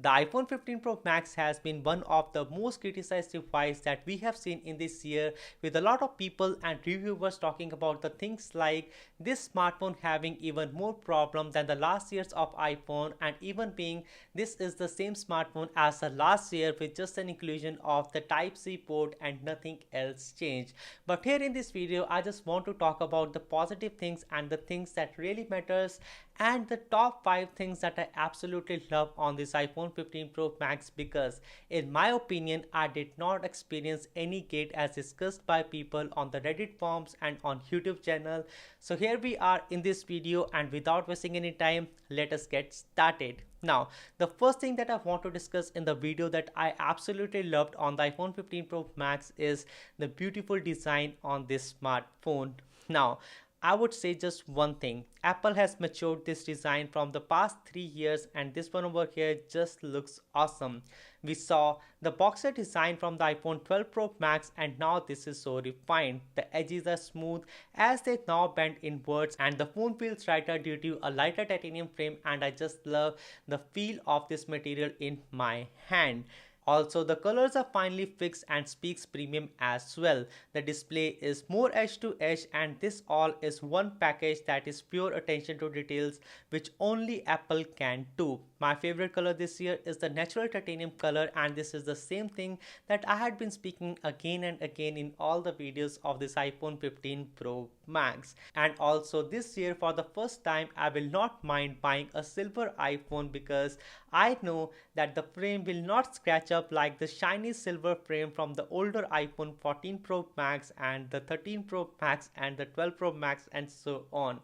The iPhone 15 Pro Max has been one of the most criticized devices that we have seen in this year, with a lot of people and reviewers talking about the things like this smartphone having even more problem than the last years of iPhone, and even being this is the same smartphone as the last year with just an inclusion of the Type-C port and nothing else changed. But here in this video I just want to talk about the positive things and the things that really matters, and the top 5 things that I absolutely love on this iPhone 15 Pro Max, because in my opinion I did not experience any gate as discussed by people on the Reddit forums and on YouTube channel. So here we are in this video, and without wasting any time, let us get started. Now, the first thing that I want to discuss in the video that I absolutely loved on the iPhone 15 Pro Max is the beautiful design on this smartphone. Now, I would say just one thing. Apple has matured this design from the past 3 years, and this one over here just looks awesome. We saw the boxer design from the iPhone 12 Pro Max, and now this is so refined. The edges are smooth as they now bend inwards, and the phone feels lighter due to a lighter titanium frame, and I just love the feel of this material in my hand. Also, the colors are finely fixed and speaks premium as well. The display is more edge to edge, and this all is one package that is pure attention to details, which only Apple can do. My favorite color this year is the natural titanium color, and this is the same thing that I had been speaking again and again in all the videos of this iPhone 15 Pro Max. And also this year, for the first time, I will not mind buying a silver iPhone, because I know that the frame will not scratch up like the shiny silver frame from the older iPhone 14 Pro Max and the 13 Pro Max and the 12 Pro Max and so on.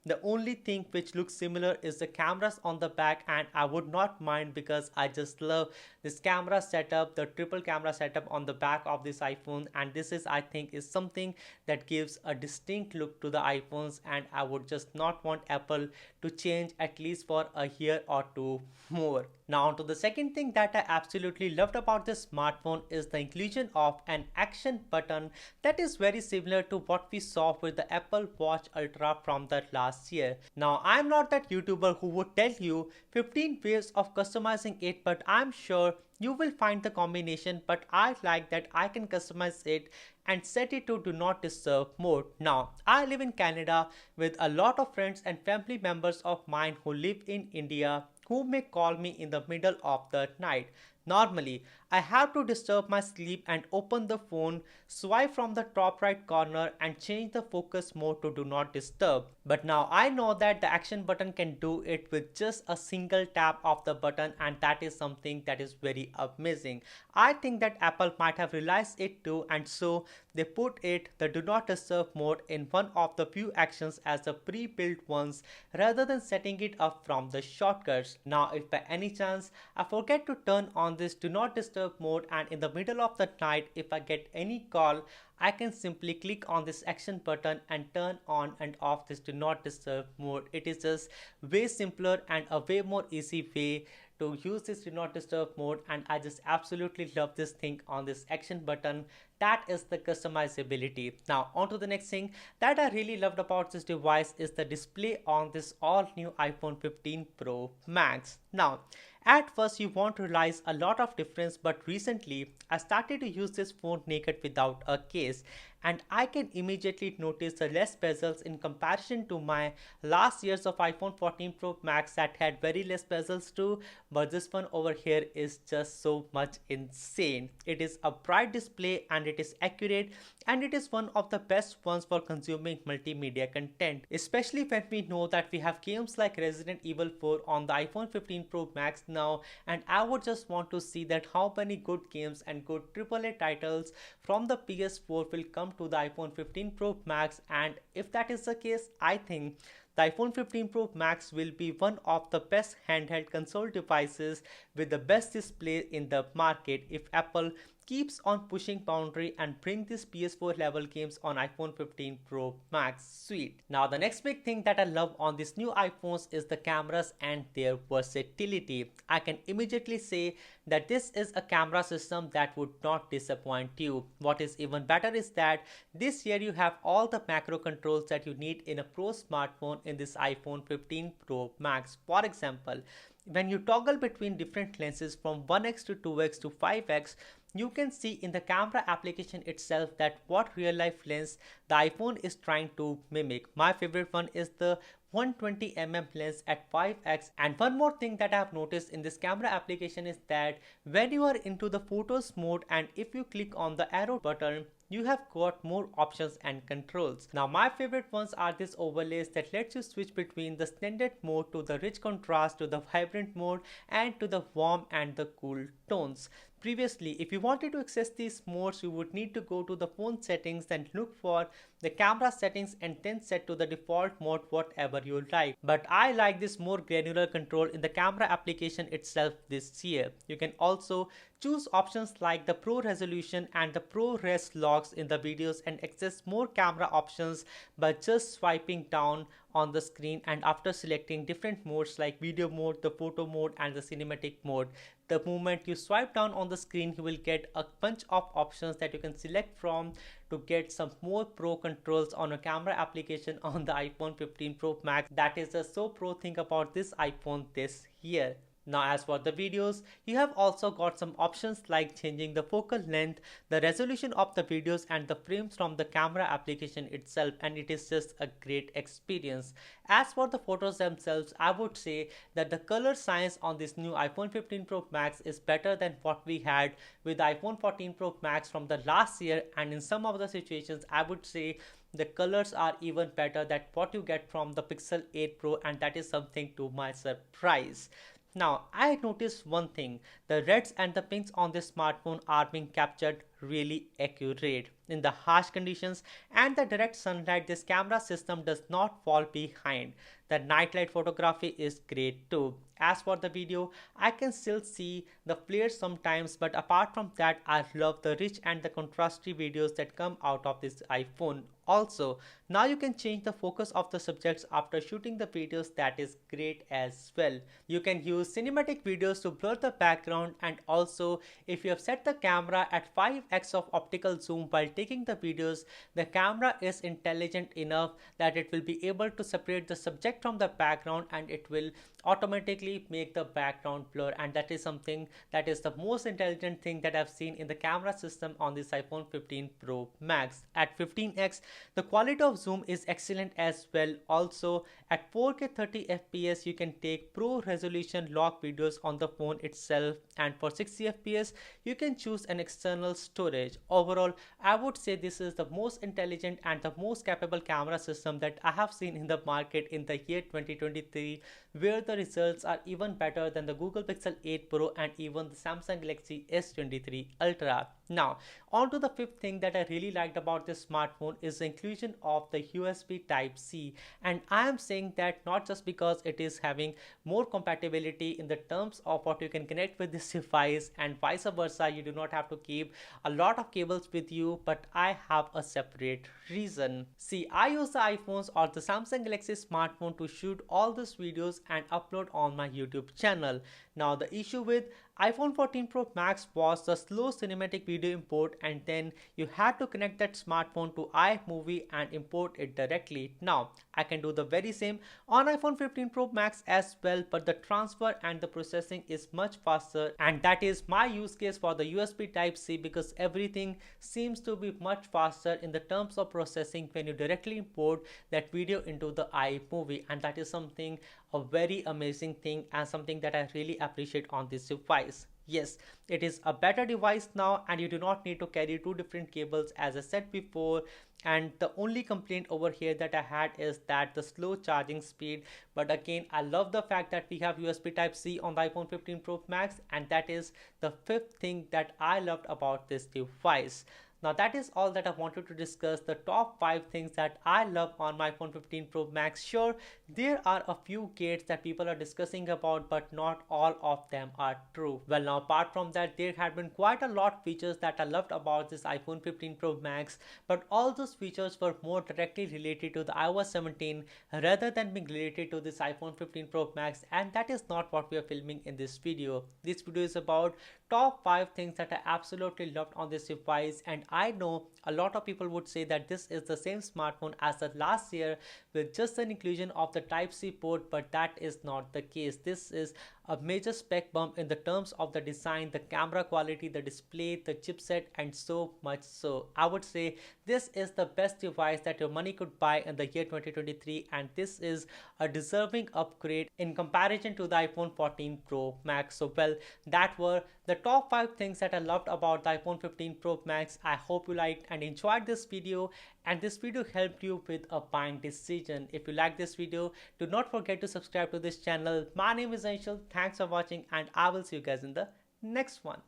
The only thing which looks similar is the cameras on the back, and I would not mind because I just love this camera setup, the triple camera setup on the back of this iPhone, and this is, I think, is something that gives a distinct look to the iPhones, and I would just not want Apple to change at least for a year or two more. Now to the second thing that I absolutely loved about this smartphone is the inclusion of an action button that is very similar to what we saw with the Apple Watch Ultra from the last year. Now, I'm not that YouTuber who would tell you 15 ways of customizing it, but I'm sure you will find the combination, but I like that I can customize it and set it to do not disturb mode. Now, I live in Canada with a lot of friends and family members of mine who live in India, who may call me in the middle of the night. Normally, I have to disturb my sleep and open the phone, swipe from the top right corner and change the focus mode to do not disturb. But now I know that the action button can do it with just a single tap of the button, and that is something that is very amazing. I think that Apple might have realized it too, and so they put it the do not disturb mode in one of the few actions as the pre-built ones rather than setting it up from the shortcuts. Now if by any chance I forget to turn on this do not disturb mode, and in the middle of the night if I get any call, I can simply click on this action button and turn on and off this do not disturb mode. It is just way simpler and a way more easy way to use this do not disturb mode, and I just absolutely love this thing on this action button. That is the customizability. Now on to the next thing that I really loved about this device is the display on this all new iPhone 15 Pro Max. Now at first you won't realize a lot of difference, but recently I started to use this phone naked without a case, and I can immediately notice the less bezels in comparison to my last years of iPhone 14 Pro Max that had very less bezels too, but this one over here is just so much insane. It is a bright display and it is accurate, and it is one of the best ones for consuming multimedia content, especially when we know that we have games like Resident Evil 4 on the iPhone 15 Pro Max now, and I would just want to see that how many good games and good AAA titles from the PS4 will come to the iPhone 15 Pro Max. And if that is the case, I think the iPhone 15 Pro Max will be one of the best handheld console devices with the best display in the market if Apple keeps on pushing boundary and bring this PS4 level games on iPhone 15 Pro Max suite. Now the next big thing that I love on these new iPhones is the cameras and their versatility. I can immediately say that this is a camera system that would not disappoint you. What is even better is that this year you have all the macro controls that you need in a Pro smartphone in this iPhone 15 Pro Max. For example, when you toggle between different lenses from 1x to 2x to 5x, you can see in the camera application itself that what real life lens the iPhone is trying to mimic. My favorite one is the 120mm lens at 5x. And one more thing that I have noticed in this camera application is that when you are into the photos mode and if you click on the arrow button, you have got more options and controls. Now my favorite ones are these overlays that lets you switch between the standard mode to the rich contrast to the vibrant mode and to the warm and the cool tones. Previously, if you wanted to access these modes, you would need to go to the phone settings and look for the camera settings and then set to the default mode whatever you like. But I like this more granular control in the camera application itself this year. You can also choose options like the Pro Resolution and the Pro Res locks in the videos and access more camera options by just swiping down on the screen and after selecting different modes like video mode, the photo mode and the cinematic mode. The moment you swipe down on the screen, you will get a bunch of options that you can select from to get some more pro controls on a camera application on the iPhone 15 Pro Max. That is the so pro thing about this iPhone this year. Now as for the videos, you have also got some options like changing the focal length, the resolution of the videos and the frames from the camera application itself, and it is just a great experience. As for the photos themselves, I would say that the color science on this new iPhone 15 Pro Max is better than what we had with the iPhone 14 Pro Max from the last year, and in some of the situations I would say the colors are even better than what you get from the Pixel 8 Pro, and that is something to my surprise. Now, I noticed one thing, the reds and the pinks on this smartphone are being captured really accurate. In the harsh conditions and the direct sunlight, this camera system does not fall behind. The nightlight photography is great too. As for the video, I can still see the flares sometimes, but apart from that, I love the rich and the contrasty videos that come out of this iPhone. Also, now you can change the focus of the subjects after shooting the videos, that is great as well. You can use cinematic videos to blur the background, and also if you have set the camera at 5x of optical zoom while taking the videos, the camera is intelligent enough that it will be able to separate the subject from the background and it will automatically make the background blur, and that is something that is the most intelligent thing that I've seen in the camera system on this iPhone 15 Pro Max. At 15x, the quality of zoom is excellent as well. Also at 4K 30 FPS, you can take pro resolution lock videos on the phone itself, and for 60 FPS, you can choose an external storage. Overall, I would say this is the most intelligent and the most capable camera system that I have seen in the market in the year 2023, where the results are even better than the Google Pixel 8 Pro and even the Samsung Galaxy S23 Ultra. Now, on to the fifth thing that I really liked about this smartphone is the inclusion of the USB Type-C, and I am saying that not just because it is having more compatibility in the terms of what you can connect with this device and vice versa, you do not have to keep a lot of cables with you, but I have a separate reason. See, I use the iPhones or the Samsung Galaxy smartphone to shoot all these videos and upload on my YouTube channel. Now the issue with iPhone 14 Pro Max was the slow cinematic video import, and then you had to connect that smartphone to iMovie and import it directly. Now I can do the very same on iPhone 15 Pro Max as well, but the transfer and the processing is much faster, and that is my use case for the USB Type-C, because everything seems to be much faster in the terms of processing when you directly import that video into the iMovie, and that is something a very amazing thing and something that I really appreciate on this device. Yes, it is a better device now and you do not need to carry two different cables as I said before, and the only complaint over here that I had is that the slow charging speed, but again I love the fact that we have USB Type-C on the iPhone 15 Pro Max, and that is the fifth thing that I loved about this device. Now that is all that I wanted to discuss, the top 5 things that I love on my iPhone 15 Pro Max. Sure, there are a few gates that people are discussing about, but not all of them are true. Well, now apart from that, there had been quite a lot of features that I loved about this iPhone 15 Pro Max, but all those features were more directly related to the iOS 17 rather than being related to this iPhone 15 Pro Max, and that is not what we are filming in this video. This video is about top 5 things that I absolutely loved on this device, and I know a lot of people would say that this is the same smartphone as the last year with just an inclusion of the Type-C port, but that is not the case. This is a major spec bump in the terms of the design, the camera quality, the display, the chipset, and so much so. I would say this is the best device that your money could buy in the year 2023, and this is a deserving upgrade in comparison to the iPhone 14 Pro Max. So well, that were the top 5 things that I loved about the iPhone 15 Pro Max. I hope you liked and enjoyed this video, and this video helped you with a buying decision. If you like this video, do not forget to subscribe to this channel. My name is Anshul. Thanks for watching, and I will see you guys in the next one.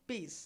Peace.